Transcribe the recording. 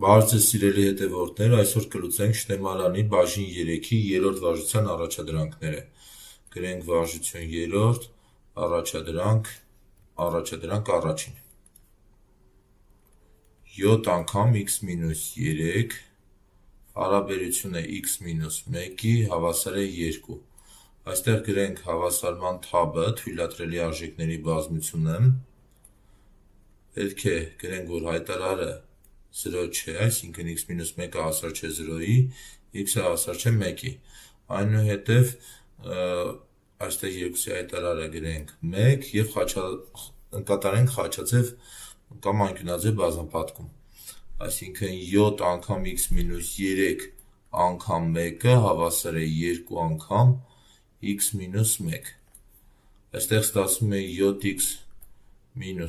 Բարձր սիրելի հետևորդներ, այսօր կլուծենք շտեմարանի բաժին 3-ի երրորդ վարժության առաջադրանքները։ Գրենք վարժություն 3, առաջադրանք առաջին։ 7 անգամ x-3 հարաբերությունը x-1-ի հավասար է 2։ Այստեղ գրենք հավասարման թաբը, թույլատրելի արժեքների բազմությունը։ Պետք է գրենք, որ հայտարարը 0 չէ, այսինքն x-1-ը հավասար չէ 0-ի, x-ը հավասար չէ 1-ի։ Այնուհետև այստեղ երկուսի հայտարարը գրենք 1 և կատարենք խաչաձև կամ անկյունաձև բազմապատկում։ Այսինքն 7 անգամ x-3 անգամ 1-ը հավասար է 2 անգամ x-1։ Այստեղ ստացվում է 7x - 20